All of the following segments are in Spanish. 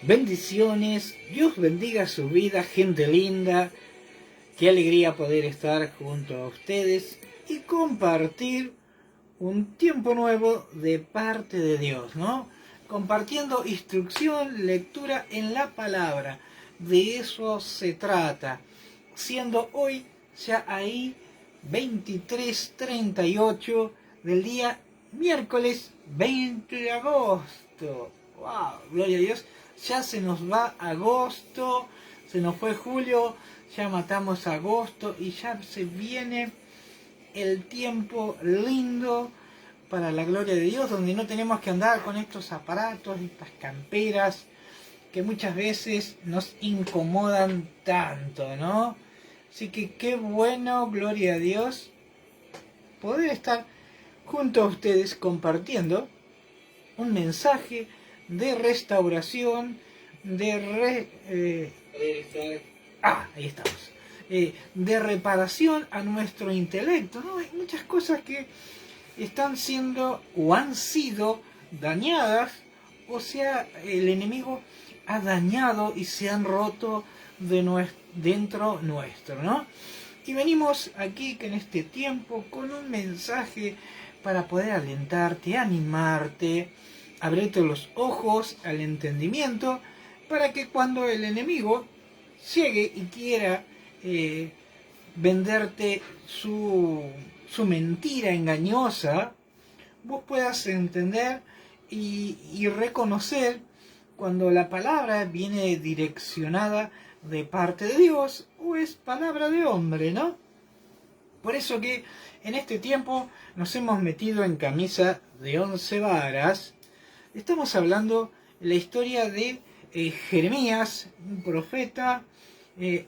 Bendiciones, Dios bendiga su vida, gente linda. Qué alegría poder estar junto a ustedes y compartir un tiempo nuevo de parte de Dios, ¿no? Compartiendo instrucción, lectura en la palabra. De eso se trata. Siendo hoy ya ahí 23:38 del día miércoles 20 de agosto. ¡Wow! Gloria a Dios. Ya se nos va agosto, se nos fue julio, ya matamos agosto y ya se viene el tiempo lindo para la gloria de Dios, donde no tenemos que andar con estos aparatos, estas camperas que muchas veces nos incomodan tanto, ¿no? Así que qué bueno, gloria a Dios, poder estar junto a ustedes compartiendo un mensaje de restauración, ahí estamos. De reparación a nuestro intelecto, ¿no? Hay muchas cosas que están siendo o han sido dañadas, o sea, el enemigo ha dañado y se han roto dentro nuestro, ¿no? Y venimos aquí en este tiempo con un mensaje para poder alentarte, animarte, abrirte los ojos al entendimiento, para que cuando el enemigo llegue y quiera venderte su mentira engañosa, vos puedas entender y reconocer cuando la palabra viene direccionada de parte de Dios o es palabra de hombre, ¿no? Por eso que en este tiempo nos hemos metido en camisa de 11 varas. Estamos hablando de la historia de Jeremías, un profeta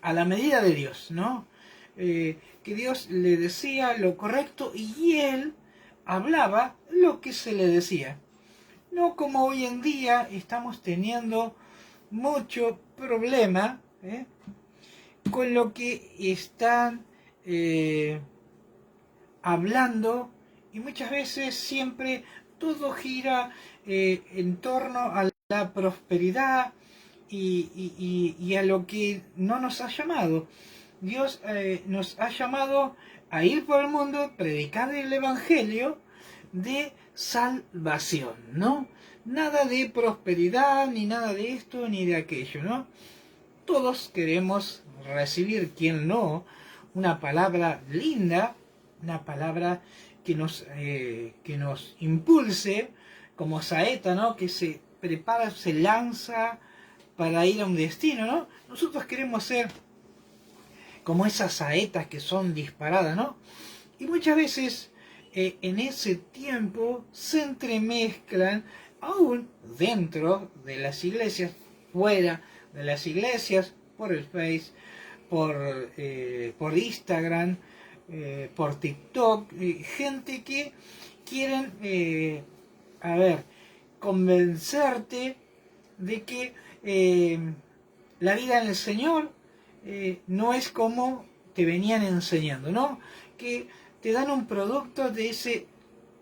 a la medida de Dios, ¿no? Que Dios le decía lo correcto y él hablaba lo que se le decía. No como hoy en día estamos teniendo mucho problema con lo que están hablando, y muchas veces siempre todo gira en torno a la prosperidad y a lo que no nos ha llamado. Dios nos ha llamado a ir por el mundo, predicar el evangelio de salvación, ¿no? Nada de prosperidad, ni nada de esto, ni de aquello, ¿no? Todos queremos recibir, ¿quién no?, una palabra linda, una palabra que nos impulse, como saeta, ¿no?, que se prepara, se lanza para ir a un destino, ¿no? Nosotros queremos ser como esas saetas que son disparadas, ¿no? Y muchas veces en ese tiempo se entremezclan, aún dentro de las iglesias, fuera de las iglesias, por el Face, por Instagram, por TikTok, gente que quieren, convencerte de que la vida en el Señor no es como te venían enseñando, ¿no? Que te dan un producto, te dice,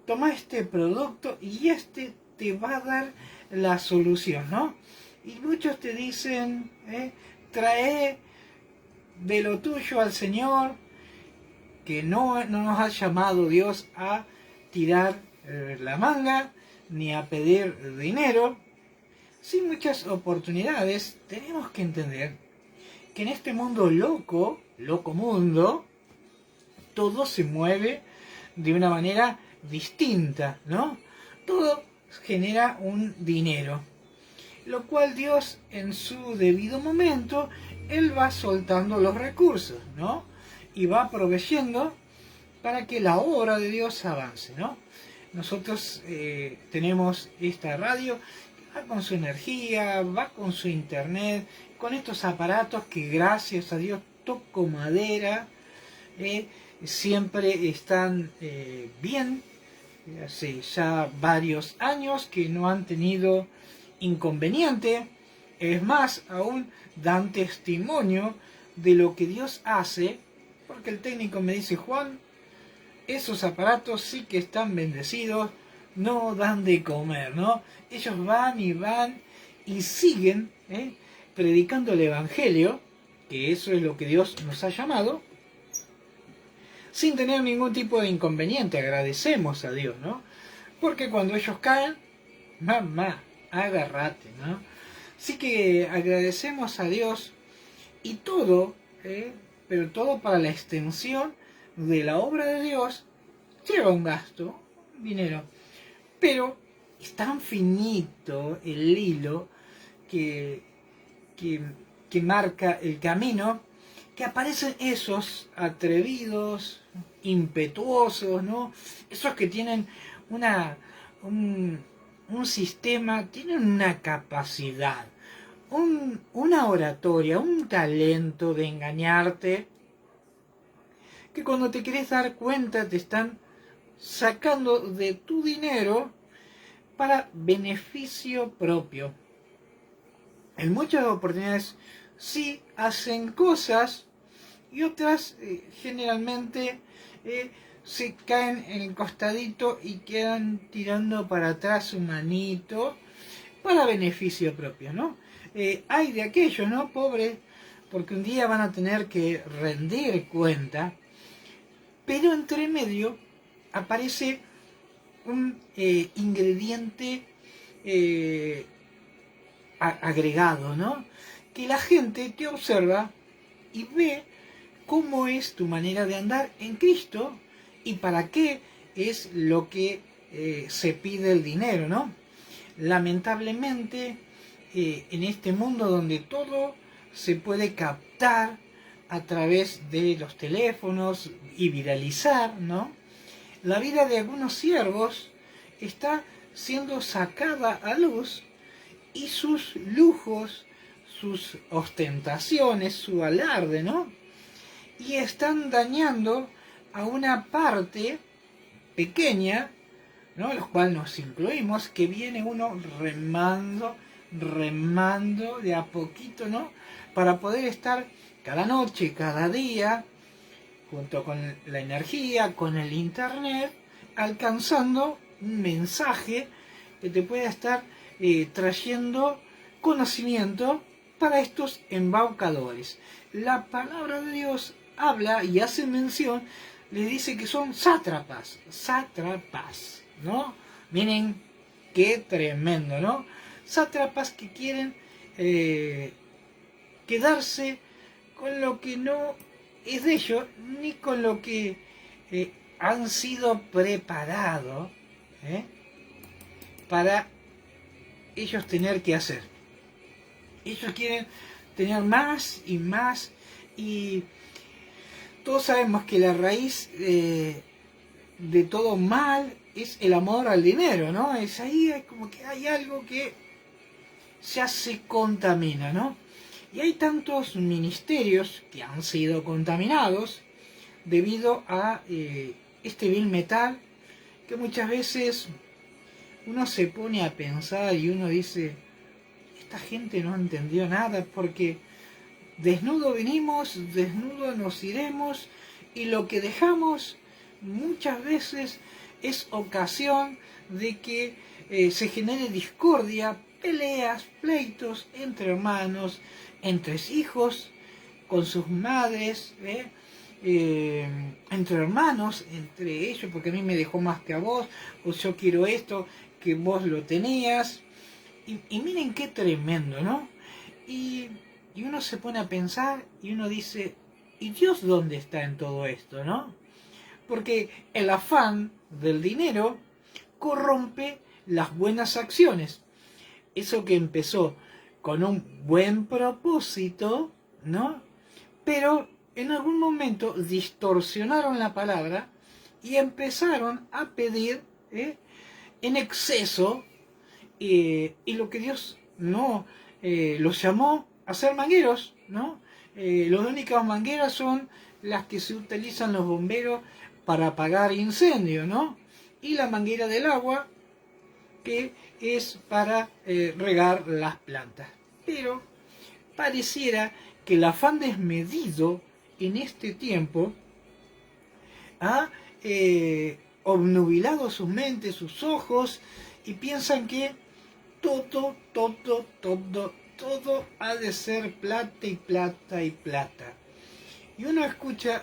toma este producto y este te va a dar la solución, ¿no? Y muchos te dicen, trae de lo tuyo al Señor, que no nos ha llamado Dios a tirar la manga, ni a pedir dinero. Sin muchas oportunidades, tenemos que entender que en este mundo loco mundo, todo se mueve de una manera distinta, ¿no? Todo genera un dinero, lo cual Dios en su debido momento, Él va soltando los recursos, ¿no? Y va proveyendo para que la obra de Dios avance, ¿no? Nosotros tenemos esta radio, va con su energía, va con su internet, con estos aparatos que gracias a Dios toco madera, siempre están bien, hace ya varios años que no han tenido inconveniente, es más, aún dan testimonio de lo que Dios hace, porque el técnico me dice, Juan, esos aparatos sí que están bendecidos, no dan de comer, ¿no? Ellos van y siguen predicando el Evangelio, que eso es lo que Dios nos ha llamado, sin tener ningún tipo de inconveniente. Agradecemos a Dios, ¿no? Porque cuando ellos caen, mamá, agárrate, ¿no? Así que agradecemos a Dios y todo, pero todo para la extensión de la obra de Dios lleva un gasto, un dinero, pero es tan finito el hilo que, que, que marca el camino, que aparecen esos atrevidos, impetuosos, ¿no? Esos que tienen un sistema, tienen una capacidad, una oratoria, un talento de engañarte, que cuando te querés dar cuenta te están sacando de tu dinero para beneficio propio. En muchas oportunidades sí hacen cosas y otras generalmente se caen en el costadito y quedan tirando para atrás su manito para beneficio propio, ¿no? Hay de aquellos, ¿no? Pobres, porque un día van a tener que rendir cuenta, pero entre medio aparece un ingrediente agregado, ¿no? Que la gente te observa y ve cómo es tu manera de andar en Cristo y para qué es lo que se pide el dinero, ¿no? Lamentablemente, en este mundo donde todo se puede captar a través de los teléfonos y viralizar, ¿no? La vida de algunos siervos está siendo sacada a luz y sus lujos, sus ostentaciones, su alarde, ¿no? Y están dañando a una parte pequeña, ¿no? Los cuales nos incluimos, que viene uno remando de a poquito, ¿no? Para poder estar cada noche, cada día, junto con la energía, con el internet, alcanzando un mensaje que te pueda estar trayendo conocimiento para estos embaucadores. La palabra de Dios habla y hace mención, le dice que son sátrapas, ¿no? Miren qué tremendo, ¿no? Sátrapas que quieren quedarse con lo que no es de ellos, ni con lo que han sido preparados para ellos tener que hacer. Ellos quieren tener más y más, y todos sabemos que la raíz de todo mal es el amor al dinero, ¿no? Es ahí como que hay algo que ya se contamina, ¿no? Y hay tantos ministerios que han sido contaminados debido a este vil metal, que muchas veces uno se pone a pensar y uno dice, esta gente no entendió nada, porque desnudo venimos, desnudo nos iremos, y lo que dejamos muchas veces es ocasión de que se genere discordia, peleas, pleitos entre hermanos, entre hijos, con sus madres, entre hermanos, entre ellos, porque a mí me dejó más que a vos, o yo quiero esto, que vos lo tenías. Y miren qué tremendo, ¿no? Y uno se pone a pensar y uno dice, ¿y Dios dónde está en todo esto, no? Porque el afán del dinero corrompe las buenas acciones. Eso que empezó con un buen propósito, ¿no? Pero en algún momento distorsionaron la palabra y empezaron a pedir en exceso, y lo que Dios no los llamó a ser mangueros, ¿no? Las únicas mangueras son las que se utilizan los bomberos para apagar incendios, ¿no? Y la manguera del agua, que es para regar las plantas. Pero pareciera que el afán desmedido en este tiempo ha obnubilado sus mentes, sus ojos, y piensan que todo ha de ser plata y plata y plata. Y uno escucha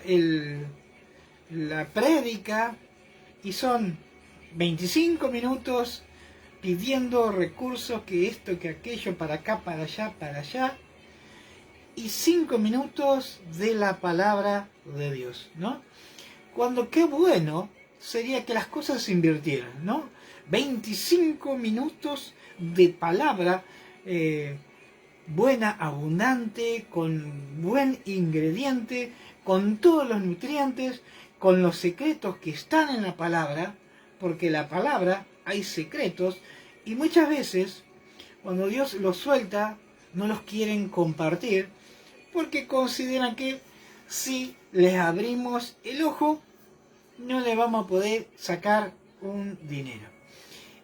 la prédica y son 25 minutos pidiendo recursos, que esto, que aquello, para acá, para allá, y 5 minutos de la palabra de Dios, ¿no? Cuando qué bueno sería que las cosas se invirtieran, ¿no? 25 minutos de palabra buena, abundante, con buen ingrediente, con todos los nutrientes, con los secretos que están en la palabra, porque en la palabra hay secretos, y muchas veces cuando Dios los suelta no los quieren compartir porque consideran que si les abrimos el ojo no le vamos a poder sacar un dinero.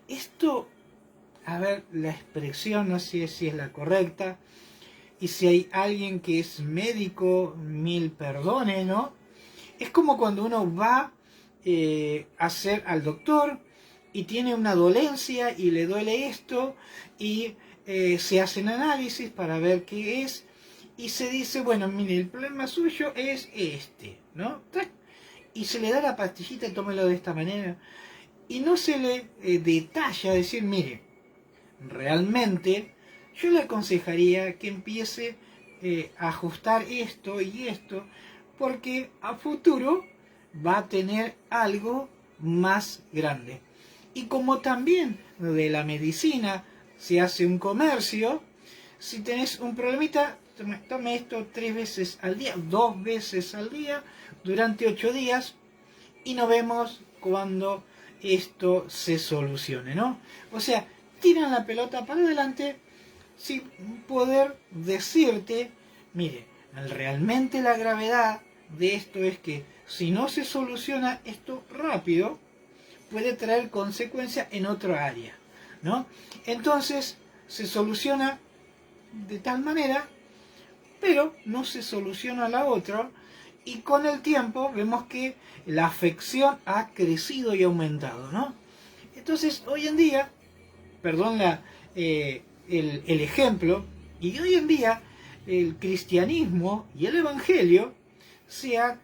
Esto, a ver, la expresión no sé si es la correcta, y si hay alguien que es médico, mil perdones, ¿no? Es como cuando uno va al doctor y tiene una dolencia y le duele esto y se hacen análisis para ver qué es y se dice, bueno, mire, el problema suyo es este, ¿no? Y se le da la pastillita, tómelo de esta manera, y no se le detalla decir, mire, realmente yo le aconsejaría que empiece a ajustar esto y esto, porque a futuro va a tener algo más grande. Y como también de la medicina se hace un comercio, si tenés un problemita, tome esto 3 veces al día, 2 veces al día, durante 8 días, y nos vemos cuando esto se solucione, ¿no? O sea, tiran la pelota para adelante sin poder decirte, mire, realmente la gravedad de esto es que si no se soluciona esto rápido, puede traer consecuencias en otra área, ¿no? Entonces se soluciona de tal manera, pero no se soluciona la otra, y con el tiempo vemos que la afección ha crecido y aumentado, ¿no? Entonces hoy en día, perdón el ejemplo, y hoy en día el cristianismo y el evangelio se ha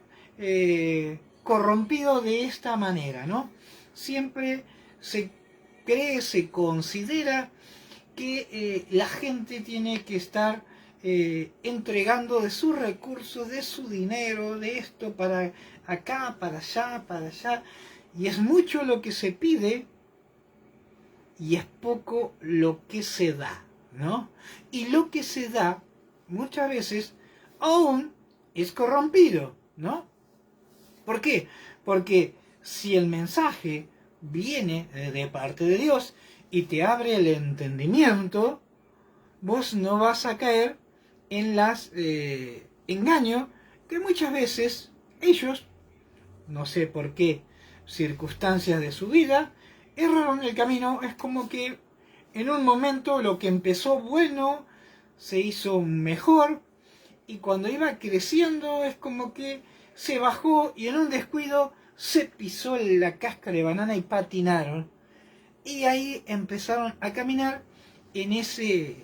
corrompido de esta manera, ¿no? Siempre se cree, se considera que la gente tiene que estar entregando de sus recursos, de su dinero, de esto para acá, para allá, y es mucho lo que se pide y es poco lo que se da, ¿no? Y lo que se da muchas veces aún es corrompido, ¿no? ¿Por qué? Porque si el mensaje viene de parte de Dios y te abre el entendimiento, vos no vas a caer en las engaños que muchas veces ellos, no sé por qué circunstancias de su vida, erraron el camino. Es como que en un momento lo que empezó bueno se hizo mejor, y cuando iba creciendo es como que se bajó y en un descuido se pisó la cáscara de banana y patinaron. Y ahí empezaron a caminar en ese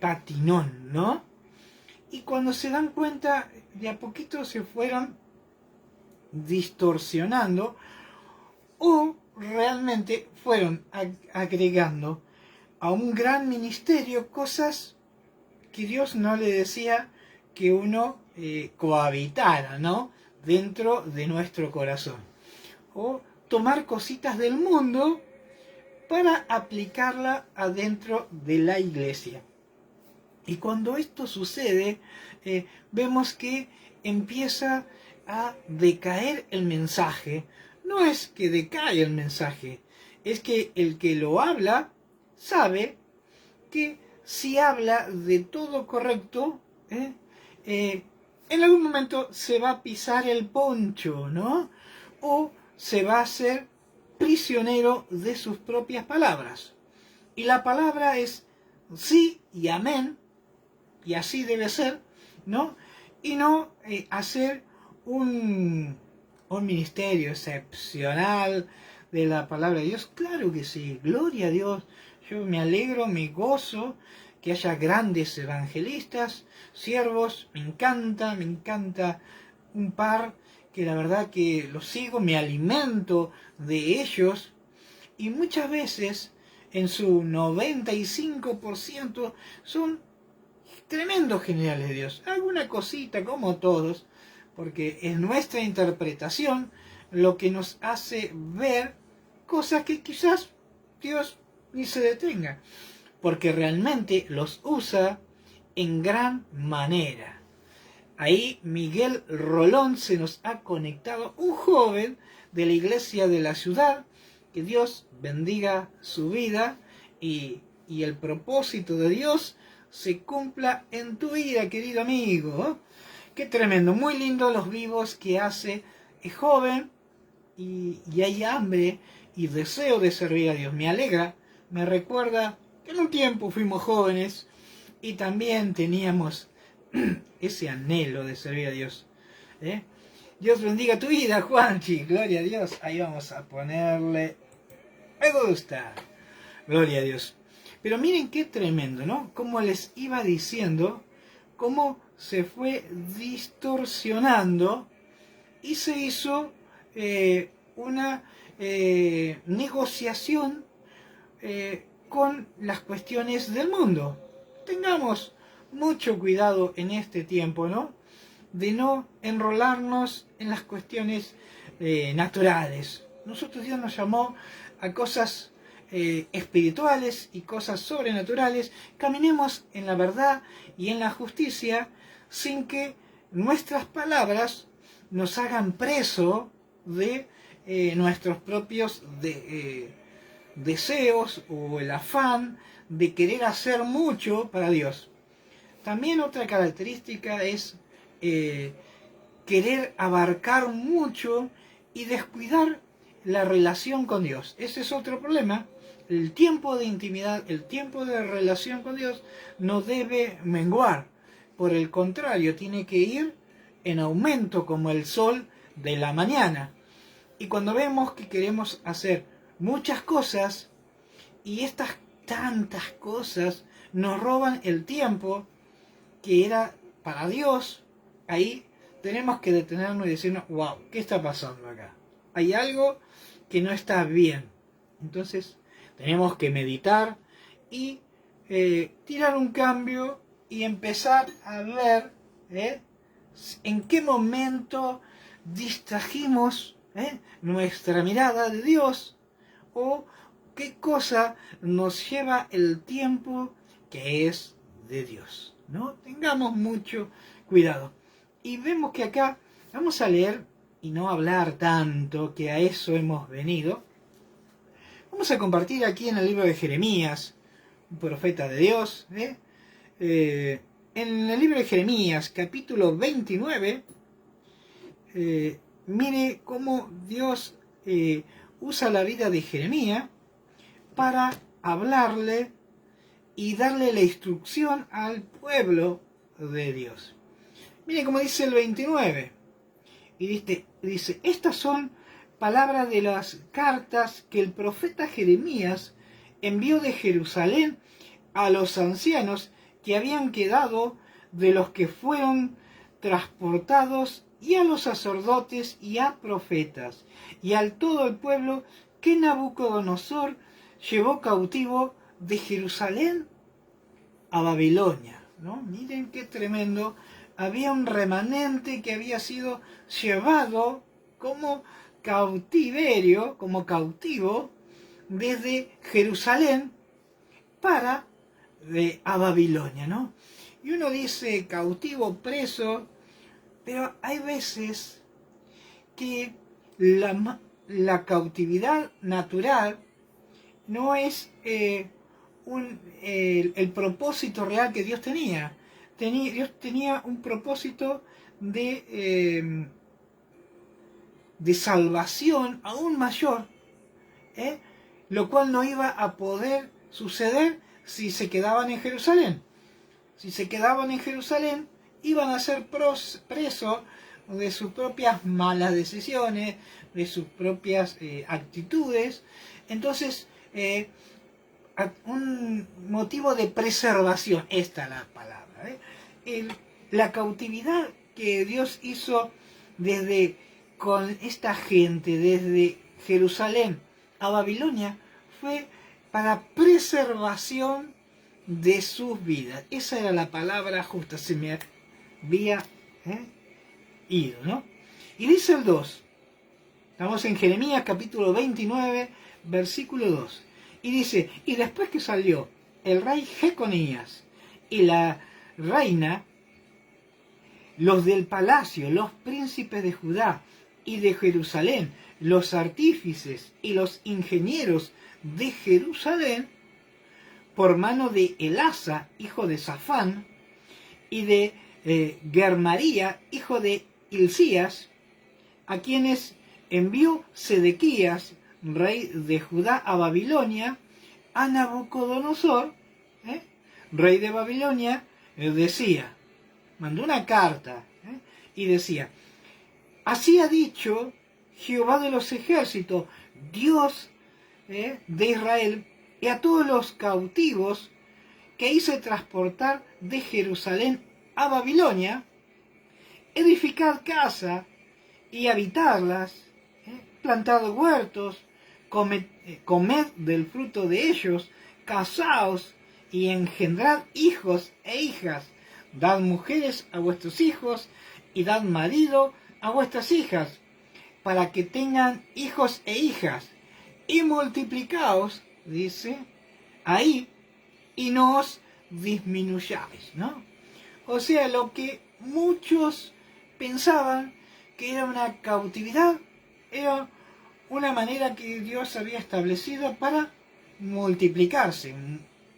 patinón, ¿no? Y cuando se dan cuenta, de a poquito se fueron distorsionando, o realmente fueron agregando a un gran ministerio cosas que Dios no le decía que uno cohabitara, ¿no? Dentro de nuestro corazón. O tomar cositas del mundo para aplicarla adentro de la iglesia. Y cuando esto sucede, vemos que empieza a decaer el mensaje. No es que decae el mensaje, es que el que lo habla sabe que si habla de todo correcto, en algún momento se va a pisar el poncho, ¿no? O se va a hacer prisionero de sus propias palabras. Y la palabra es sí y amén, y así debe ser, ¿no? Y no hacer un ministerio excepcional de la palabra de Dios. Claro que sí, gloria a Dios. Yo me alegro, me gozo que haya grandes evangelistas, siervos, me encanta un par que la verdad que los sigo, me alimento de ellos y muchas veces en su 95% son tremendos generales de Dios. Alguna cosita como todos, porque es nuestra interpretación lo que nos hace ver cosas que quizás Dios ni se detenga, porque realmente los usa en gran manera. Ahí Miguel Rolón se nos ha conectado, un joven de la iglesia de la ciudad, que Dios bendiga su vida y el propósito de Dios se cumpla en tu vida, querido amigo. Qué tremendo, muy lindo los vivos que hace. Es joven y hay hambre y deseo de servir a Dios. Me alegra, me recuerda que en un tiempo fuimos jóvenes y también teníamos ese anhelo de servir a Dios. Dios bendiga tu vida, Juanchi, gloria a Dios. Ahí vamos a ponerle me gusta, gloria a Dios. Pero miren qué tremendo, ¿no? Como les iba diciendo, cómo se fue distorsionando y se hizo una negociación con las cuestiones del mundo. Tengamos mucho cuidado en este tiempo, ¿no? De no enrolarnos en las cuestiones naturales. Nosotros Dios nos llamó a cosas espirituales y cosas sobrenaturales. Caminemos en la verdad y en la justicia sin que nuestras palabras nos hagan preso de nuestros propios deseos o el afán de querer hacer mucho para Dios. También otra característica es querer abarcar mucho y descuidar la relación con Dios. Ese es otro problema. El tiempo de intimidad, el tiempo de relación con Dios no debe menguar. Por el contrario, tiene que ir en aumento como el sol de la mañana. Y cuando vemos que queremos hacer muchas cosas y estas tantas cosas nos roban el tiempo que era para Dios, ahí tenemos que detenernos y decirnos, wow, ¿qué está pasando acá? Hay algo que no está bien. Entonces tenemos que meditar y tirar un cambio y empezar a ver en qué momento distrajimos nuestra mirada de Dios o qué cosa nos lleva el tiempo que es de Dios, ¿no? Tengamos mucho cuidado. Y vemos que acá vamos a leer y no hablar tanto, que a eso hemos venido. Vamos a compartir aquí en el libro de Jeremías, un profeta de Dios. En el libro de Jeremías, capítulo 29, mire cómo Dios usa la vida de Jeremías para hablarle y darle la instrucción al pueblo de Dios. Mire cómo dice el 29. Y dice, estas son palabras de las cartas que el profeta Jeremías envió de Jerusalén a los ancianos que habían quedado de los que fueron transportados, y a los sacerdotes y a profetas, y al todo el pueblo que Nabucodonosor llevó cautivo de Jerusalén a Babilonia, ¿no? Miren qué tremendo. Había un remanente que había sido llevado como cautiverio, como cautivo, desde Jerusalén a Babilonia, ¿no? Y uno dice cautivo, preso, pero hay veces que la cautividad natural no es el propósito real que Dios tenía. Dios tenía un propósito de salvación aún mayor, lo cual no iba a poder suceder si se quedaban en Jerusalén. Si se quedaban en Jerusalén, iban a ser presos de sus propias malas decisiones, de sus propias actitudes. Entonces, un motivo de preservación. Esta es la palabra. La cautividad que Dios hizo con esta gente desde Jerusalén a Babilonia fue para preservación de sus vidas. Esa era la palabra justa, se me había ido, ¿no? Y dice el 2, estamos en Jeremías capítulo 29, versículo 2, y dice, y después que salió el rey Jeconías y la reina, los del palacio, los príncipes de Judá y de Jerusalén, los artífices y los ingenieros de Jerusalén, por mano de Elasa, hijo de Safán, y de Germaría, hijo de Hilcías, a quienes envió Sedequías, rey de Judá, a Babilonia, a Nabucodonosor, rey de Babilonia, decía, mandó una carta, y decía, así ha dicho Jehová de los ejércitos, Dios de Israel, y a todos los cautivos que hice transportar de Jerusalén a Babilonia, edificad casa y habitarlas, plantad huertos, comed del fruto de ellos, casaos y engendrad hijos e hijas, dad mujeres a vuestros hijos y dad marido a vuestras hijas, para que tengan hijos e hijas, y multiplicaos, dice, ahí, y no os disminuyáis, ¿no? O sea, lo que muchos pensaban que era una cautividad, era una manera que Dios había establecido para multiplicarse.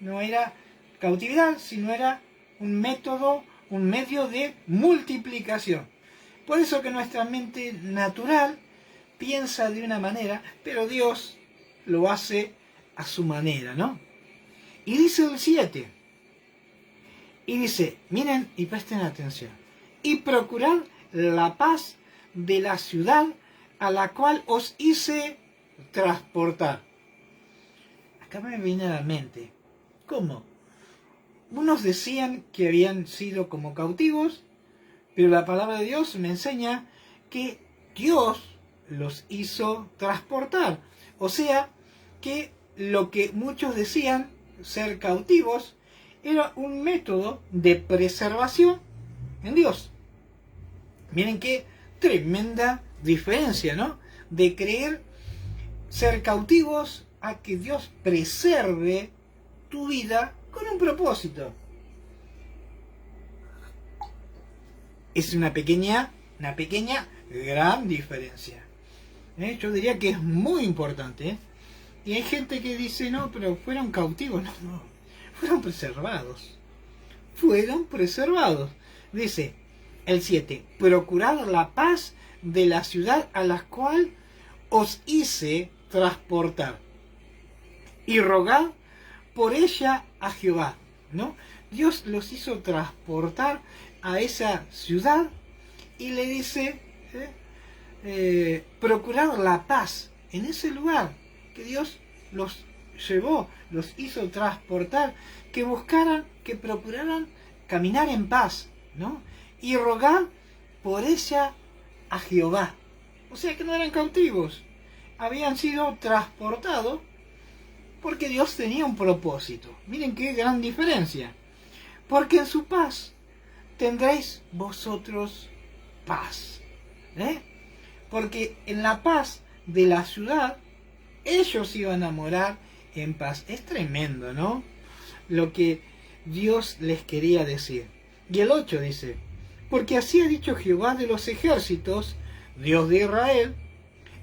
No era cautividad, sino era un método, un medio de multiplicación. Por eso que nuestra mente natural piensa de una manera, pero Dios lo hace a su manera, ¿no? Y dice el 7, y dice, miren y presten atención, y procurad la paz de la ciudad a la cual os hice transportar. Acá me viene a la mente, ¿cómo? Unos decían que habían sido como cautivos, pero la palabra de Dios me enseña que Dios los hizo transportar. O sea, que lo que muchos decían ser cautivos era un método de preservación en Dios. Miren qué tremenda diferencia, ¿no? De creer ser cautivos a que Dios preserve tu vida con un propósito. Es una pequeña gran diferencia. Yo diría que es muy importante. Y hay gente que dice, no, pero fueron cautivos. No, fueron preservados. Fueron preservados. Dice el 7, procurad la paz de la ciudad a la cual os hice transportar, y rogad por ella a Jehová, ¿no? Dios los hizo transportar a esa ciudad y le dice, procurar la paz en ese lugar que Dios los llevó, los hizo transportar, que buscaran, que procuraran caminar en paz, ¿no? Y rogar por ella a Jehová. O sea que no eran cautivos, habían sido transportados porque Dios tenía un propósito. Miren qué gran diferencia. Porque en su paz tendréis vosotros paz. Porque en la paz de la ciudad ellos iban a morar en paz. Es tremendo, ¿no? Lo que Dios les quería decir. Y el 8 dice, porque así ha dicho Jehová de los ejércitos, Dios de Israel,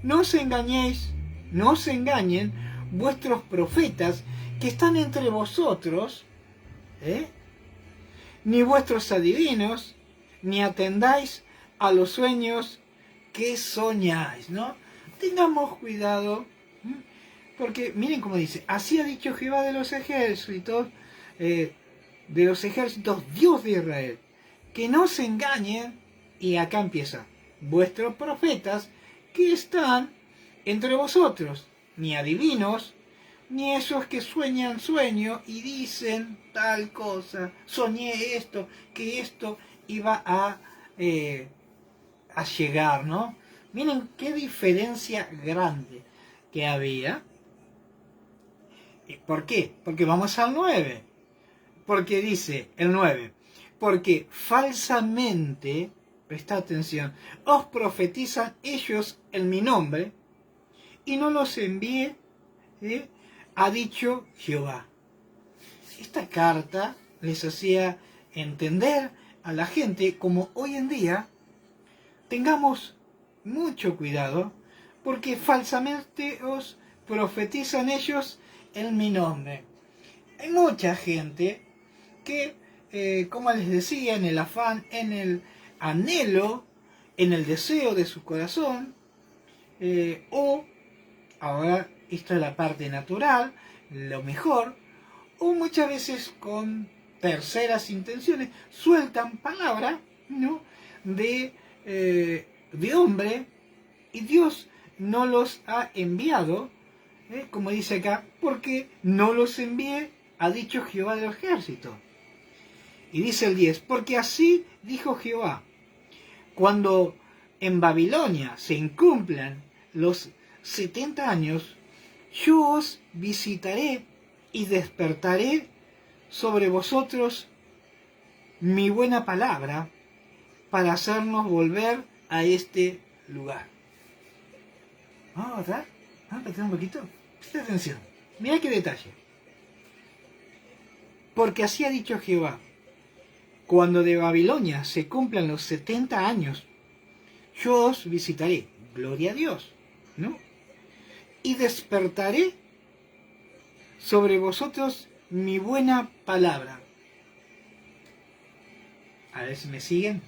no os engañéis, no os engañen vuestros profetas que están entre vosotros, ni vuestros adivinos, ni atendáis a los sueños que soñáis, ¿no? Tengamos cuidado, porque miren cómo dice, así ha dicho Jehová de los ejércitos, Dios de Israel, que no se engañen, y acá empieza, vuestros profetas que están entre vosotros, ni adivinos, ni esos que sueñan sueño y dicen tal cosa, soñé esto, que esto iba a llegar, ¿no? Miren qué diferencia grande que había. ¿Por qué? Porque vamos al 9. Porque dice el 9, porque falsamente, presta atención, os profetizan ellos en mi nombre y no los envié, ha dicho Jehová. Esta carta les hacía entender a la gente como hoy en día tengamos mucho cuidado porque falsamente os profetizan ellos en mi nombre. Hay mucha gente que, como les decía, en el afán, en el anhelo, en el deseo de su corazón, o, ahora esto es la parte natural, lo mejor, o muchas veces con terceras intenciones, sueltan palabra, ¿no?, de hombre, y Dios no los ha enviado, como dice acá, porque no los envié, ha dicho Jehová del ejército. Y dice el 10, porque así dijo Jehová, cuando en Babilonia se incumplan los 70 años, yo os visitaré y despertaré sobre vosotros mi buena palabra para hacernos volver a este lugar. ¿Verdad? ¿Vamos a prestar un poquito? Presta atención. Mira qué detalle. Porque así ha dicho Jehová, cuando de Babilonia se cumplan los 70 años, yo os visitaré, gloria a Dios, ¿no? Y despertaré sobre vosotros mi buena palabra. A ver si me siguen.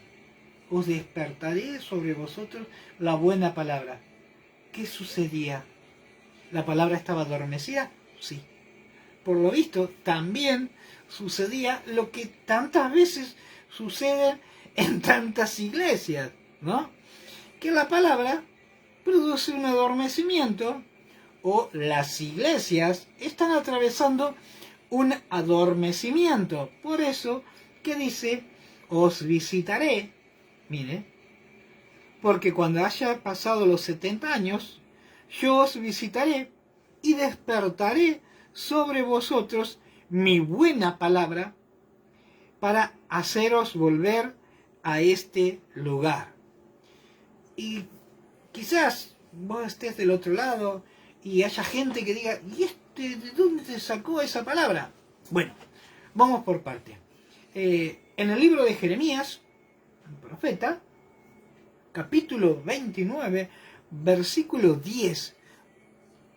Os despertaré sobre vosotros la buena palabra. ¿Qué sucedía? ¿La palabra estaba adormecida? Sí. Por lo visto, también sucedía lo que tantas veces sucede en tantas iglesias, ¿no? Que la palabra produce un adormecimiento, o las iglesias están atravesando un adormecimiento. Por eso que dice, os visitaré, mire, porque cuando haya pasado los 70 años, yo os visitaré y despertaré sobre vosotros mi buena palabra para haceros volver a este lugar. Y quizás vos estés del otro lado y haya gente que diga, ¿y de dónde te sacó esa palabra? Bueno, vamos por parte. En el libro de Jeremías, el profeta, capítulo 29, versículo 10,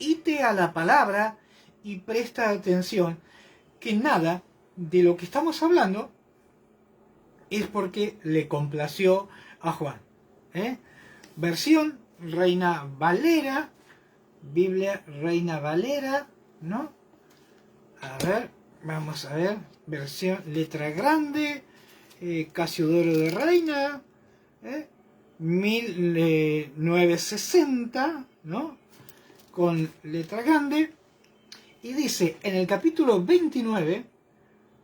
ite a la palabra y presta atención que nada de lo que estamos hablando es porque le complació a Juan. Versión Reina Valera, Biblia Reina Valera, ¿no? A ver, vamos a ver, versión letra grande, Casiodoro de Reina, 1960, ¿no? Con letra grande, y dice en el capítulo 29,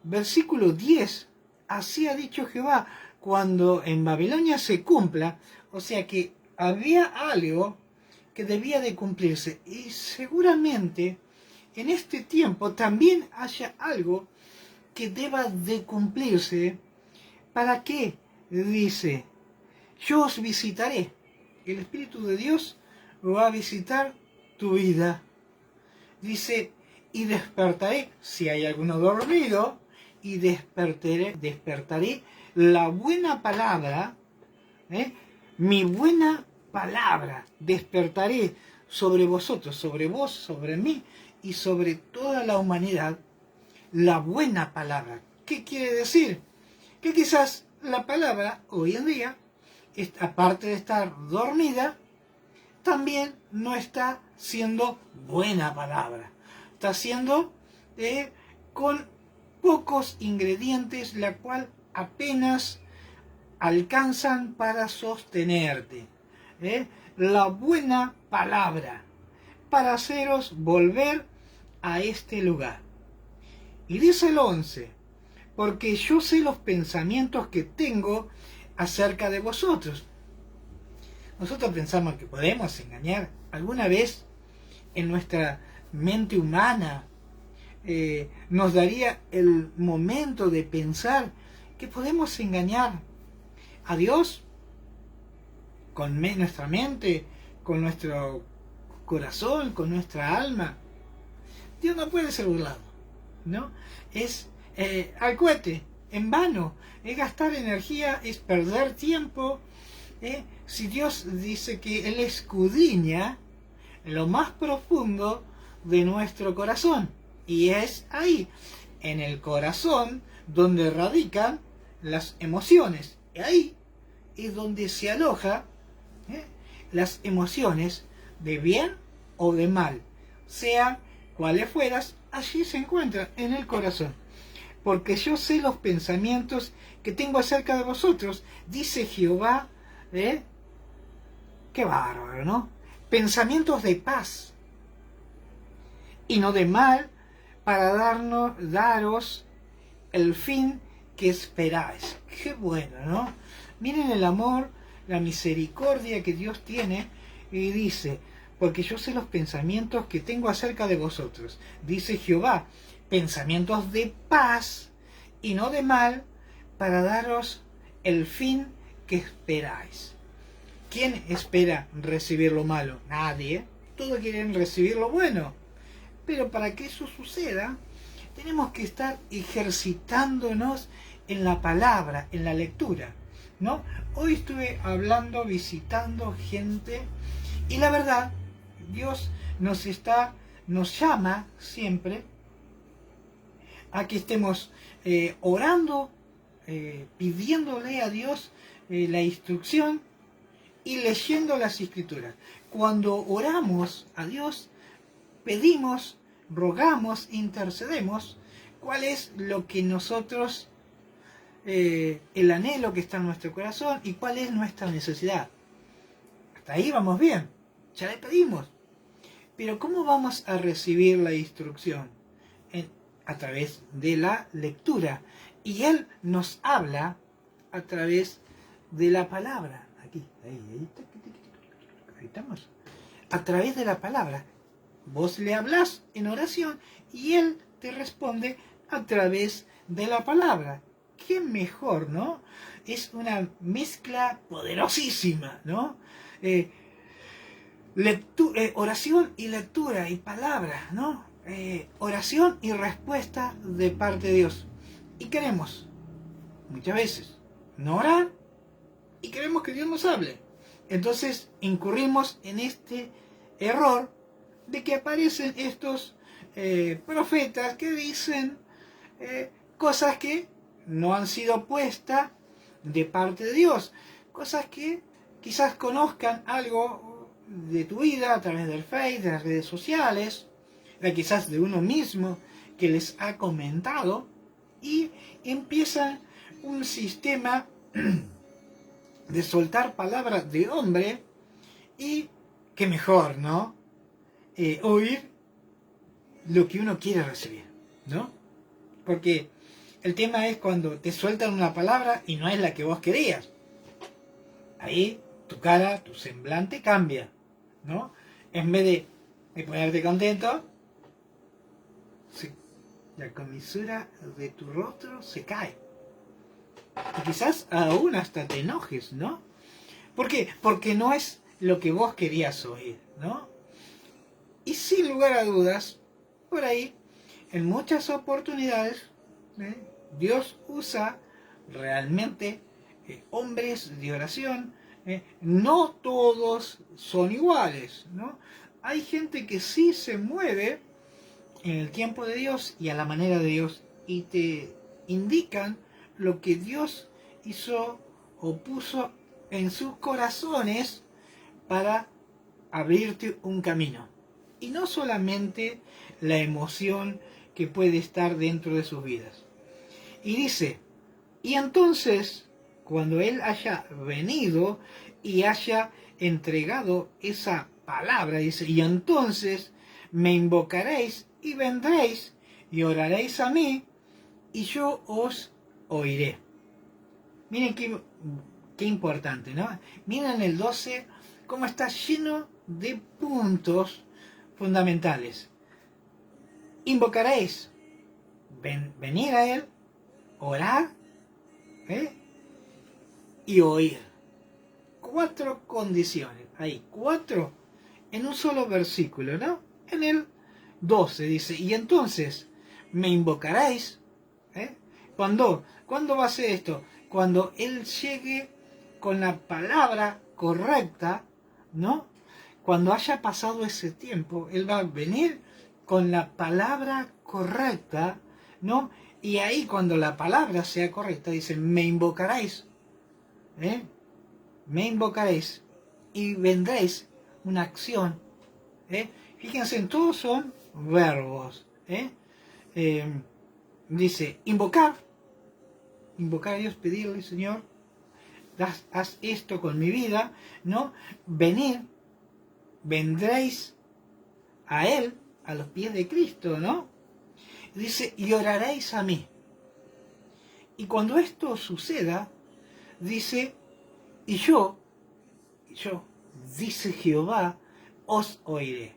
versículo 10, así ha dicho Jehová, cuando en Babilonia se cumpla, o sea que había algo que debía de cumplirse, y seguramente en este tiempo también haya algo que deba de cumplirse. ¿Para qué? Dice, yo os visitaré. El Espíritu de Dios va a visitar tu vida. Dice, y despertaré, si hay alguno dormido, y despertaré la buena palabra, mi buena palabra, despertaré sobre vosotros, sobre vos, sobre mí y sobre toda la humanidad, la buena palabra. ¿Qué quiere decir? Que quizás la palabra hoy en día, aparte de estar dormida, también no está siendo buena palabra. Está siendo con pocos ingredientes, la cual apenas alcanzan para sostenerte. La buena palabra para haceros volver a este lugar. Y dice el 11, porque yo sé los pensamientos que tengo acerca de vosotros. Nosotros pensamos que podemos engañar. ¿Alguna vez en nuestra mente humana nos daría el momento de pensar que podemos engañar a Dios con nuestra mente, con nuestro corazón, con nuestra alma? Dios no puede ser burlado, ¿no? Es al cohete, en vano, es gastar energía, es perder tiempo. Si Dios dice que Él escudriña lo más profundo de nuestro corazón, y es ahí, en el corazón, donde radican las emociones, y ahí es donde se aloja las emociones de bien o de mal, sean cuales fueras, allí se encuentran en el corazón. Porque yo sé los pensamientos que tengo acerca de vosotros, dice Jehová. Qué bárbaro, ¿no? Pensamientos de paz y no de mal, para daros el fin que esperáis. Qué bueno, ¿no? Miren el amor, la misericordia que Dios tiene, y dice, porque yo sé los pensamientos que tengo acerca de vosotros, dice Jehová, pensamientos de paz y no de mal, para daros el fin que esperáis. ¿Quién espera recibir lo malo? Nadie. Todos quieren recibir lo bueno. Pero para que eso suceda, tenemos que estar ejercitándonos en la palabra, en la lectura, ¿no? Hoy estuve visitando gente, y la verdad, Dios nos llama siempre a que estemos orando, pidiéndole a Dios la instrucción y leyendo las Escrituras. Cuando oramos a Dios, pedimos, rogamos, intercedemos, cuál es lo que nosotros, el anhelo que está en nuestro corazón y cuál es nuestra necesidad. Hasta ahí vamos bien, ya le pedimos. Pero ¿cómo vamos a recibir la instrucción? A través de la lectura. Y Él nos habla a través de la palabra. Aquí, ahí estamos. A través de la palabra. Vos le hablás en oración y Él te responde a través de la palabra. Qué mejor, ¿no? Es una mezcla poderosísima, ¿no? Oración y lectura y palabra, ¿no? Oración y respuesta de parte de Dios. Y queremos, muchas veces, no orar y queremos que Dios nos hable. Entonces incurrimos en este error de que aparecen estos profetas que dicen cosas que no han sido puestas de parte de Dios, cosas que quizás conozcan algo de tu vida a través del Facebook, de las redes sociales, quizás de uno mismo que les ha comentado, y empieza un sistema de soltar palabras de hombre, y qué mejor, ¿no? Oír lo que uno quiere recibir, ¿no? Porque el tema es cuando te sueltan una palabra y no es la que vos querías. Ahí tu cara, tu semblante cambia, ¿no? En vez de ponerte contento, la comisura de tu rostro se cae. Y quizás aún hasta te enojes, ¿no? ¿Por qué? Porque no es lo que vos querías oír, ¿no? Y sin lugar a dudas, por ahí, en muchas oportunidades, Dios usa realmente hombres de oración. No todos son iguales, ¿no? Hay gente que sí se mueve en el tiempo de Dios y a la manera de Dios, y te indican lo que Dios hizo o puso en sus corazones para abrirte un camino. Y no solamente la emoción que puede estar dentro de sus vidas. Y dice, y entonces, cuando Él haya venido y haya entregado esa palabra, dice, y entonces me invocaréis y vendréis y oraréis a mí, y yo os oiré. Miren qué importante, ¿no? Miren el 12, cómo está lleno de puntos fundamentales. Invocaréis, venir a Él, orar, y oír. 4 condiciones, ahí, 4 en un solo versículo, ¿no? En el 12 dice, y entonces me invocaréis. ¿Cuándo va a ser esto? Cuando Él llegue con la palabra correcta, ¿no? Cuando haya pasado ese tiempo, Él va a venir con la palabra correcta, ¿no? Y ahí cuando la palabra sea correcta, dice, me invocaréis, me invocaréis y vendréis, una acción. Fíjense, todos son verbos. Dice, invocar a Dios, pedirle, Señor, haz esto con mi vida, ¿no? Venir, vendréis a Él, a los pies de Cristo, ¿no? Dice, y oraréis a mí. Y cuando esto suceda, dice, y yo, dice Jehová, os oiré.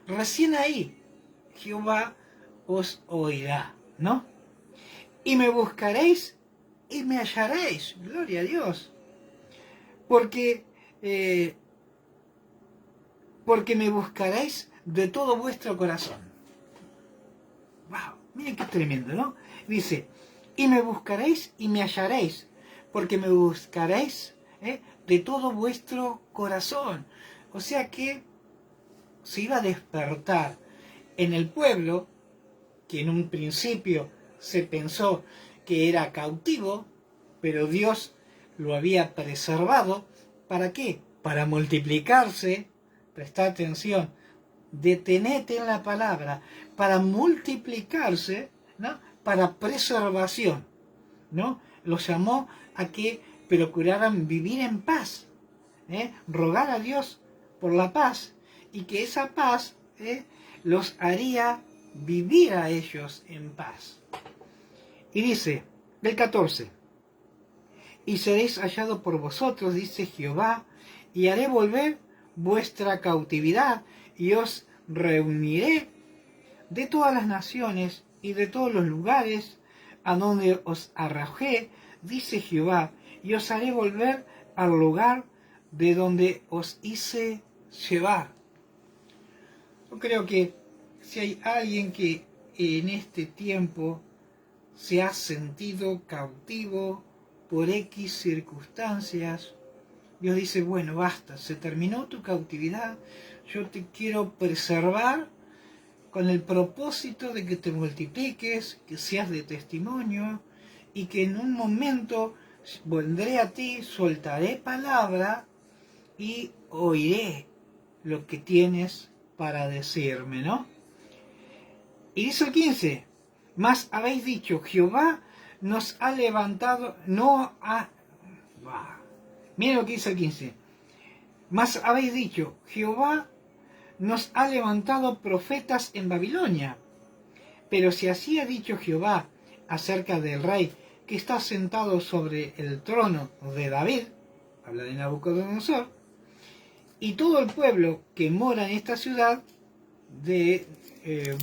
Recién ahí, Jehová os oirá, ¿no? Y me buscaréis y me hallaréis. Gloria a Dios. Porque me buscaréis de todo vuestro corazón. Wow, miren qué tremendo, ¿no? Dice, y me buscaréis y me hallaréis, porque me buscaréis de todo vuestro corazón. O sea que se iba a despertar en el pueblo, que en un principio se pensó que era cautivo, pero Dios lo había preservado. ¿Para qué? Para multiplicarse. Presta atención, detenete en la palabra, para multiplicarse, ¿no? Para preservación, ¿no? Los llamó a que procuraran vivir en paz, rogar a Dios por la paz, y que esa paz los haría vivir a ellos en paz. Y dice, del 14, y seréis hallados por vosotros, dice Jehová, y haré volver vuestra cautividad, y os reuniré de todas las naciones y de todos los lugares a donde os arrojé, dice Jehová, y os haré volver al lugar de donde os hice llevar. Yo creo que si hay alguien que en este tiempo se ha sentido cautivo por X circunstancias, Dios dice, bueno, basta, se terminó tu cautividad, yo te quiero preservar con el propósito de que te multipliques, que seas de testimonio, y que en un momento vendré a ti, soltaré palabra y oiré lo que tienes para decirme, ¿no? Y dice el 15, mas habéis dicho, Jehová nos ha levantado, miren lo que dice el 15, mas habéis dicho, Jehová nos ha levantado profetas en Babilonia. Pero si así ha dicho Jehová acerca del rey que está sentado sobre el trono de David, habla de Nabucodonosor, y todo el pueblo que mora en esta ciudad, de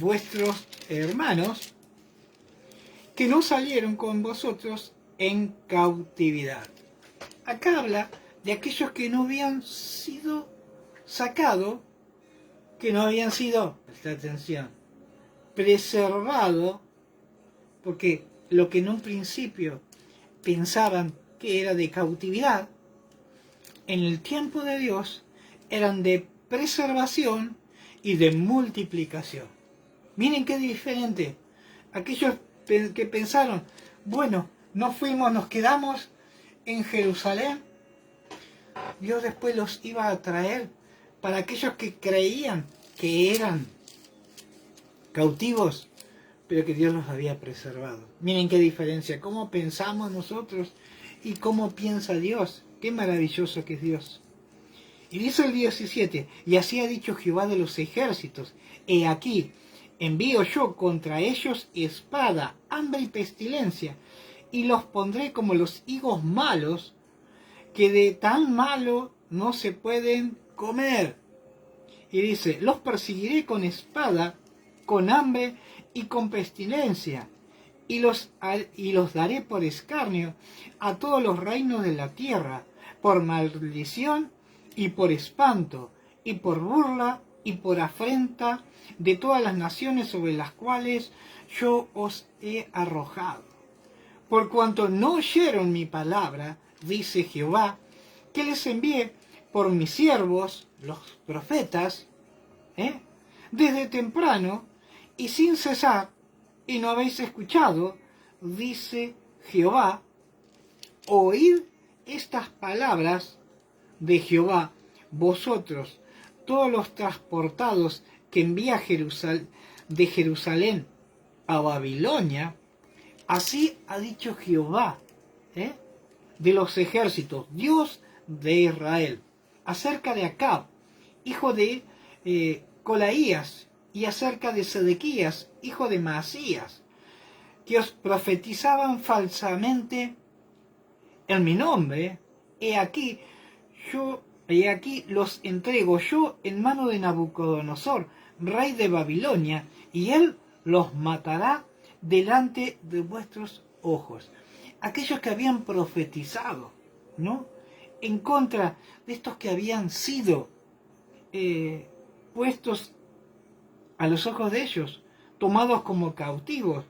vuestros hermanos, que no salieron con vosotros en cautividad. Acá habla de aquellos que no habían sido sacados, que no habían sido, presta atención, preservados, porque lo que en un principio pensaban que era de cautividad, en el tiempo de Dios eran de preservación y de multiplicación. Miren qué diferente. Aquellos que pensaron, bueno, no fuimos, nos quedamos en Jerusalén, Dios después los iba a traer para aquellos que creían que eran cautivos, pero que Dios los había preservado. Miren qué diferencia, cómo pensamos nosotros y cómo piensa Dios. Qué maravilloso que es Dios. Y dice el 17, y así ha dicho Jehová de los ejércitos, he aquí, envío yo contra ellos espada, hambre y pestilencia, y los pondré como los higos malos, que de tan malo no se pueden comer. Y dice, los perseguiré con espada, con hambre y con pestilencia, y los daré por escarnio a todos los reinos de la tierra, por maldición y por espanto, y por burla y por afrenta de todas las naciones sobre las cuales yo os he arrojado. Por cuanto no oyeron mi palabra, dice Jehová, que les envié por mis siervos, los profetas, desde temprano y sin cesar, y no habéis escuchado, dice Jehová, oíd estas palabras de Jehová, vosotros, todos los transportados que envía de Jerusalén a Babilonia, así ha dicho Jehová, de los ejércitos, Dios de Israel, acerca de Acab, hijo de Colaías, y acerca de Sedequías, hijo de Maasías, que os profetizaban falsamente en mi nombre. He aquí los entrego yo en mano de Nabucodonosor, rey de Babilonia, y él los matará delante de vuestros ojos. Aquellos que habían profetizado, ¿no?, en contra de estos que habían sido puestos a los ojos de ellos, tomados como cautivos.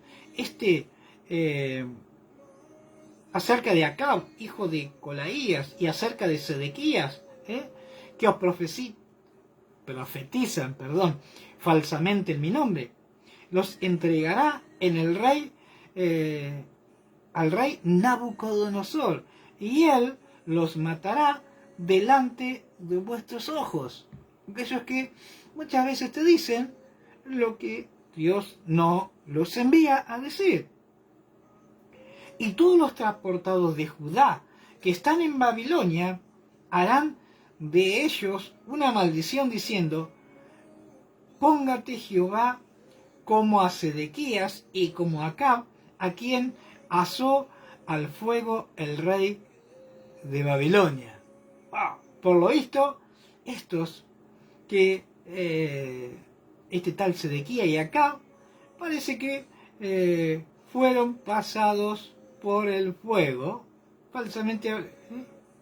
Acerca de Acab, hijo de Colaías, y acerca de Sedequías, que os profetizan falsamente en mi nombre, los entregará en el rey, al rey Nabucodonosor, y él los matará delante de vuestros ojos. Aquellos que muchas veces te dicen lo que Dios no los envía a decir. Y todos los transportados de Judá que están en Babilonia harán de ellos una maldición diciendo, póngate Jehová como a Sedequías y como a Acab, a quien asó al fuego el rey de Babilonia. Por lo visto, estos que este tal Sedequías y Acab parece que fueron pasados por el fuego, falsamente,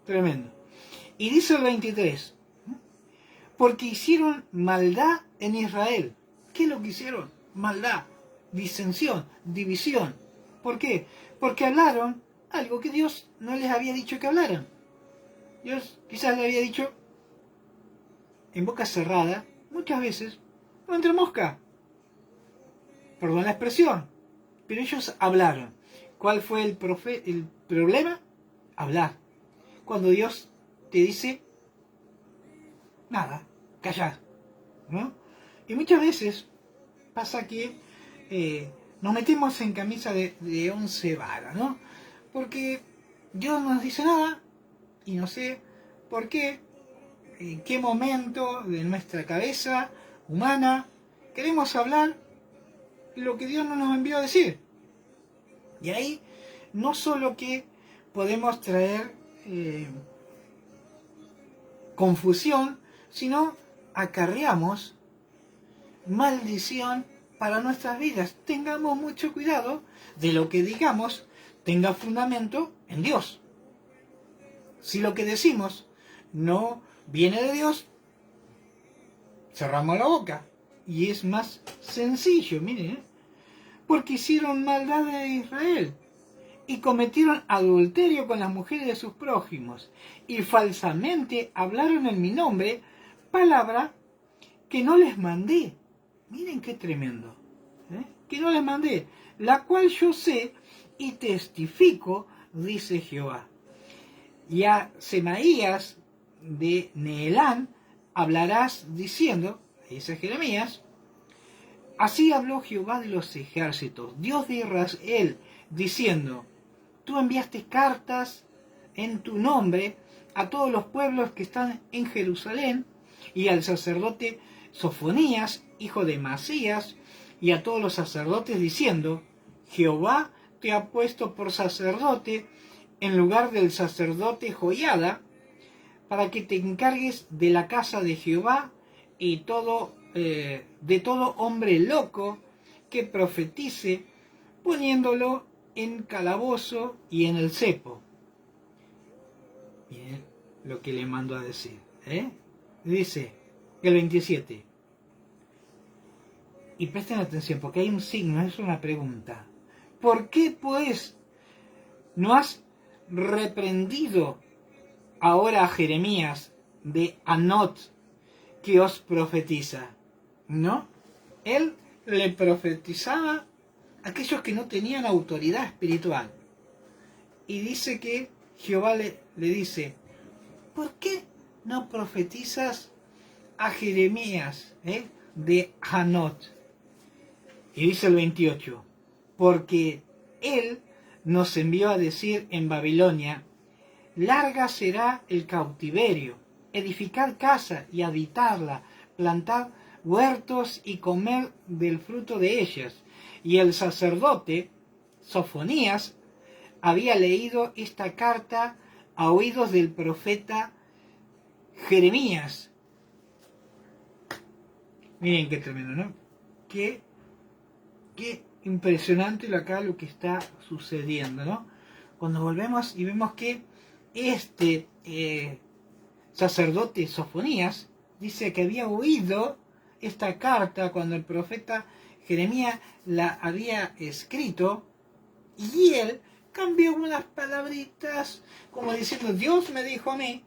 tremendo. Y dice el 23, porque hicieron maldad en Israel. ¿Qué es lo que hicieron? Maldad, disensión, división. ¿Por qué? Porque hablaron algo que Dios no les había dicho que hablaran. Dios quizás le había dicho en boca cerrada, muchas veces, no entre mosca. Perdón la expresión. Pero ellos hablaron. ¿Cuál fue el problema? Hablar. Cuando Dios te dice, nada, callar, ¿no? Y muchas veces pasa que nos metemos en camisa de 11 varas, ¿no? Porque Dios no nos dice nada y no sé por qué, en qué momento de nuestra cabeza humana queremos hablar lo que Dios no nos envió a decir. Y ahí no solo que podemos traer confusión, sino acarreamos maldición para nuestras vidas. Tengamos mucho cuidado de lo que digamos tenga fundamento en Dios. Si lo que decimos no viene de Dios, cerramos la boca. Y es más sencillo, miren, porque hicieron maldad de Israel y cometieron adulterio con las mujeres de sus prójimos y falsamente hablaron en mi nombre palabra que no les mandé. Miren qué tremendo, que no les mandé, la cual yo sé y testifico, dice Jehová. Y a Semaías de Neelán hablarás diciendo, dice Jeremías, así habló Jehová de los ejércitos, Dios de Israel, diciendo, tú enviaste cartas en tu nombre a todos los pueblos que están en Jerusalén, y al sacerdote Sofonías, hijo de Masías, y a todos los sacerdotes diciendo: Jehová te ha puesto por sacerdote en lugar del sacerdote Joiada, para que te encargues de la casa de Jehová y de todo hombre loco que profetice, poniéndolo en calabozo y en el cepo. Miren lo que le mandó a decir. Dice el 27. Y presten atención, porque hay un signo, es una pregunta. ¿Por qué, pues, no has reprendido ahora a Jeremías de Anot, que os profetiza? ¿No? Él le profetizaba a aquellos que no tenían autoridad espiritual. Y dice que Jehová le dice: ¿por qué no profetizas a Jeremías de Anot? Y dice el 28, porque él nos envió a decir en Babilonia: larga será el cautiverio, edificad casa y habitarla, plantad huertos y comer del fruto de ellas. Y el sacerdote Sofonías había leído esta carta a oídos del profeta Jeremías. Miren qué tremendo, ¿no? Qué impresionante acá lo que está sucediendo, ¿no? Cuando volvemos y vemos que este sacerdote Sofonías dice que había oído esta carta cuando el profeta Jeremías la había escrito, y él cambió unas palabritas como diciendo: Dios me dijo a mí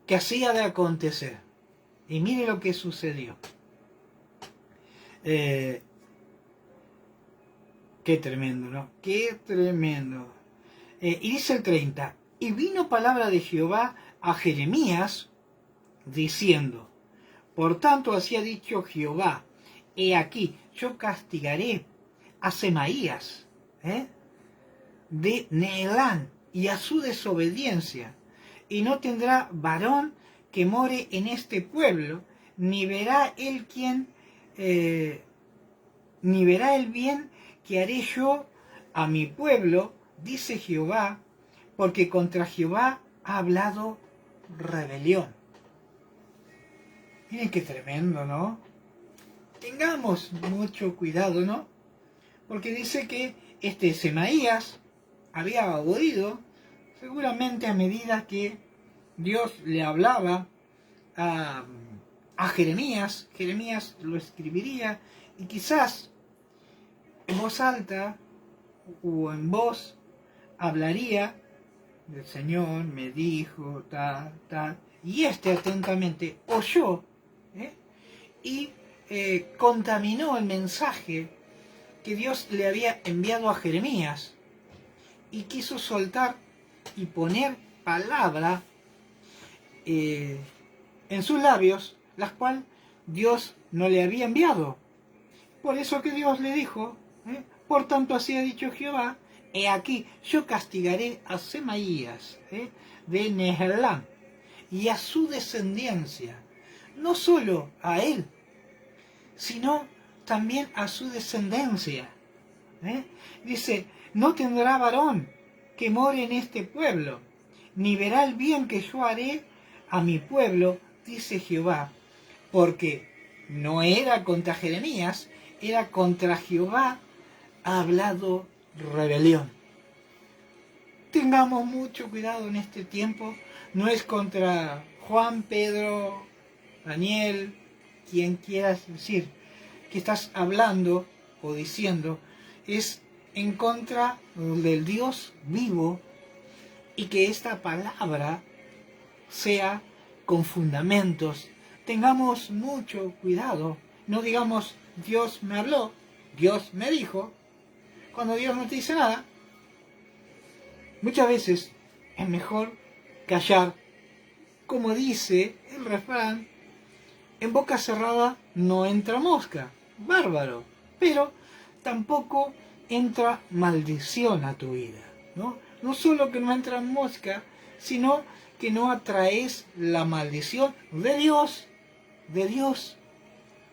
que así ha de acontecer. Y mire lo que sucedió. Qué tremendo, ¿no? Qué tremendo. Y dice el 30, y vino palabra de Jehová a Jeremías diciendo: por tanto así ha dicho Jehová, he aquí, yo castigaré a Semaías de Neelán y a su desobediencia, y no tendrá varón que more en este pueblo, ni verá él ni verá el bien que haré yo a mi pueblo, dice Jehová, porque contra Jehová ha hablado rebelión. Miren qué tremendo, ¿no? Tengamos mucho cuidado, ¿no? Porque dice que este Semaías había oído, seguramente a medida que Dios le hablaba a Jeremías, Jeremías lo escribiría, y quizás en voz alta o en voz hablaría: el Señor me dijo tal, tal, y atentamente oyó y contaminó el mensaje que Dios le había enviado a Jeremías, y quiso soltar y poner palabra en sus labios, las cuales Dios no le había enviado. Por eso que Dios le dijo: por tanto así ha dicho Jehová, he aquí, yo castigaré a Semaías de Nehelán y a su descendencia, no solo a él, sino también a su descendencia. Dice: no tendrá varón que more en este pueblo, ni verá el bien que yo haré a mi pueblo, dice Jehová, porque no era contra Jeremías, era contra Jehová ha hablado rebelión. Tengamos mucho cuidado en este tiempo. No es contra Juan, Pedro, Daniel, quien quieras decir que estás hablando o diciendo, es en contra del Dios vivo, y que esta palabra sea con fundamentos. Tengamos mucho cuidado. No digamos: Dios me habló, Dios me dijo, cuando Dios no te dice nada. Muchas veces es mejor callar. Como dice el refrán: en boca cerrada no entra mosca. Bárbaro. Pero tampoco entra maldición a tu vida, ¿no? No solo que no entra mosca, sino que no atraes la maldición de Dios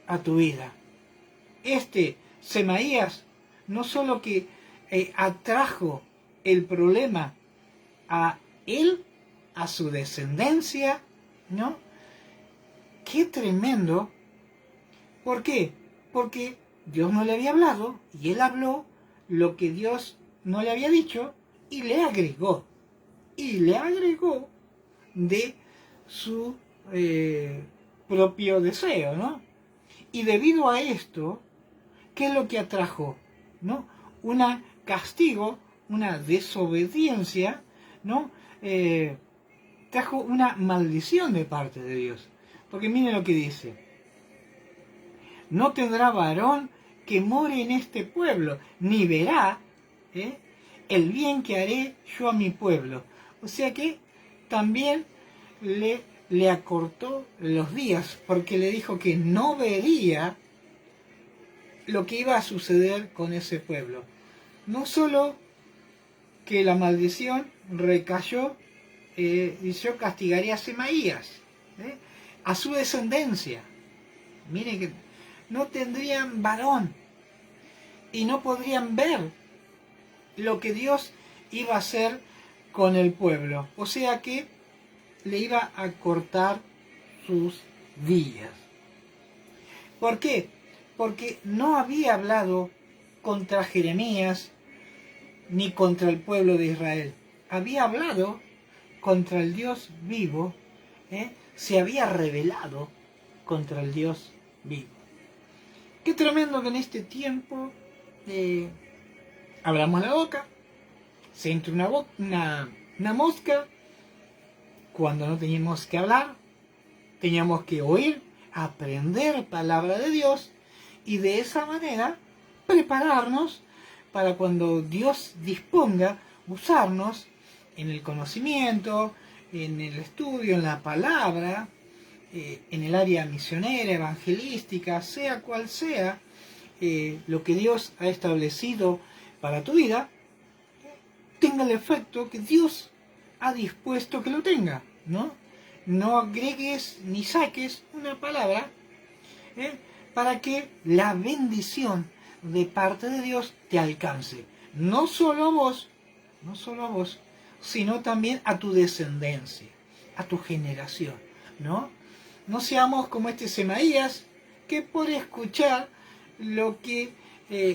a tu vida. Semaías no solo que atrajo el problema a él, a su descendencia, ¿no? ¡Qué tremendo! ¿Por qué? Porque Dios no le había hablado y él habló lo que Dios no le había dicho y le agregó. Y le agregó de su propio deseo, ¿no? Y debido a esto, ¿qué es lo que atrajo? ¿No? Un castigo, una desobediencia, ¿no? Trajo una maldición de parte de Dios. Porque miren lo que dice. No tendrá varón que more en este pueblo, ni verá el bien que haré yo a mi pueblo. O sea que también le acortó los días, porque le dijo que no vería lo que iba a suceder con ese pueblo. No solo que la maldición recayó, y yo castigaré a Semaías, a su descendencia. Miren que no tendrían varón y no podrían ver lo que Dios iba a hacer con el pueblo. O sea que le iba a cortar sus días. ¿Por qué? Porque no había hablado contra Jeremías ni contra el pueblo de Israel. Había hablado contra el Dios vivo, se había rebelado contra el Dios vivo. Qué tremendo que en este tiempo abramos la boca, se entra una mosca, cuando no teníamos que hablar, teníamos que oír, aprender palabra de Dios y de esa manera prepararnos para cuando Dios disponga usarnos en el conocimiento, en el estudio, en la palabra, en el área misionera, evangelística, sea cual sea lo que Dios ha establecido para tu vida, tenga el efecto que Dios ha dispuesto que lo tenga, ¿no? No agregues ni saques una palabra para que la bendición de parte de Dios te alcance. No solo a vos, sino también a tu descendencia, a tu generación, ¿no? No seamos como este Semaías, que por escuchar lo que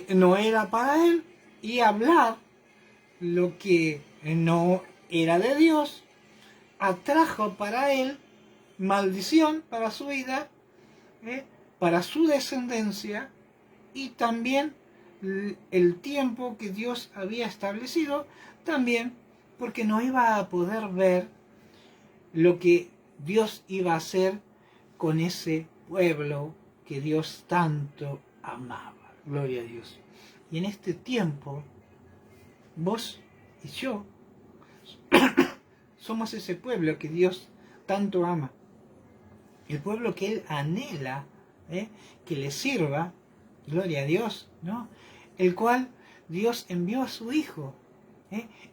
no era para él y hablar lo que no era de Dios, atrajo para él maldición para su vida, para su descendencia y también el tiempo que Dios había establecido, también porque no iba a poder ver lo que Dios iba a hacer con ese pueblo que Dios tanto amaba. Gloria a Dios. Y en este tiempo, vos y yo somos ese pueblo que Dios tanto ama. El pueblo que Él anhela, que le sirva, gloria a Dios, ¿no? El cual Dios envió a su Hijo,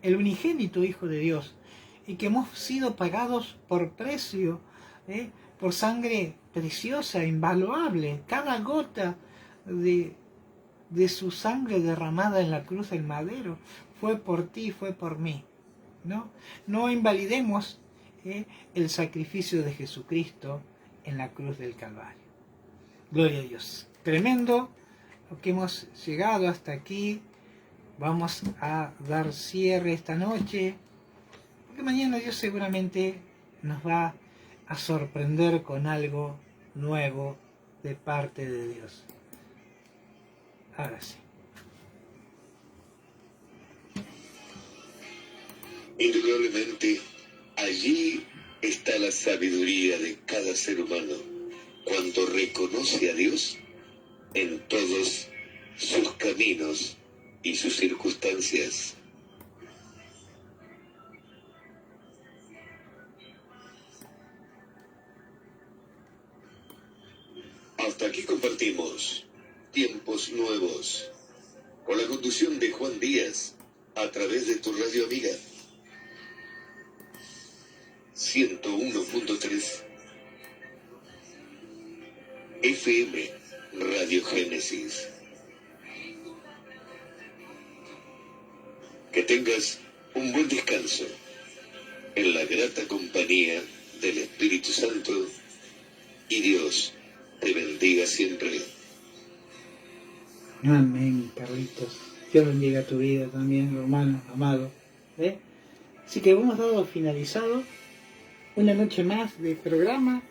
el unigénito Hijo de Dios, y que hemos sido pagados por precio, por sangre preciosa, invaluable. Cada gota de su sangre derramada en la cruz del madero fue por ti, fue por mí. No invalidemos el sacrificio de Jesucristo en la cruz del Calvario. Gloria a Dios. Tremendo lo que hemos llegado hasta aquí. Vamos a dar cierre esta noche, porque mañana Dios seguramente nos va a sorprender con algo nuevo de parte de Dios. Ahora sí. Indudablemente, allí está la sabiduría de cada ser humano, cuando reconoce a Dios en todos sus caminos y sus circunstancias. Hasta aquí compartimos Tiempos Nuevos, con la conducción de Juan Díaz, a través de tu radio amiga 101.3 FM. Radio Génesis. Que tengas un buen descanso en la grata compañía del Espíritu Santo y Dios te bendiga siempre. Amén, Carlitos. Dios bendiga tu vida también, hermano, amado. Así que hemos dado finalizado una noche más de programa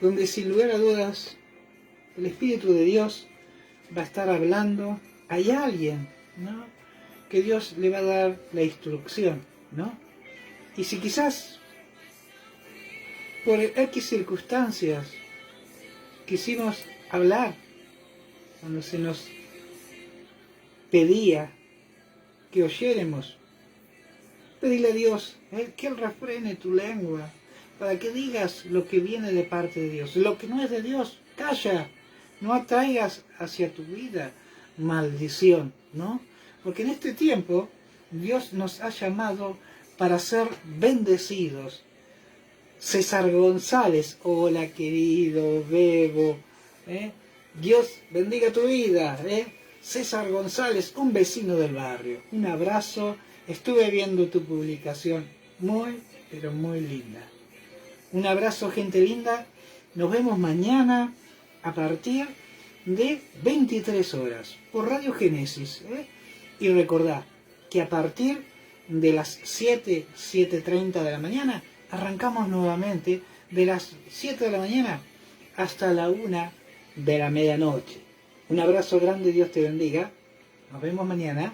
donde sin lugar a dudas el Espíritu de Dios va a estar hablando. Hay alguien, ¿no?, que Dios le va a dar la instrucción, ¿no? Y si quizás por X circunstancias quisimos hablar cuando se nos pedía que oyéramos, pedirle a Dios que Él refrene tu lengua para que digas lo que viene de parte de Dios. Lo que no es de Dios, calla, no atraigas hacia tu vida maldición, ¿no? Porque en este tiempo Dios nos ha llamado para ser bendecidos. César González, hola querido Bebo, Dios bendiga tu vida, César González, un vecino del barrio, un abrazo. Estuve viendo tu publicación, muy, pero muy linda. Un abrazo, gente linda. Nos vemos mañana a partir de 23 horas por Radio Génesis. Y recordá que a partir de las 7:30 de la mañana, arrancamos nuevamente de las 7 de la mañana hasta la 1 de la medianoche. Un abrazo grande, Dios te bendiga. Nos vemos mañana.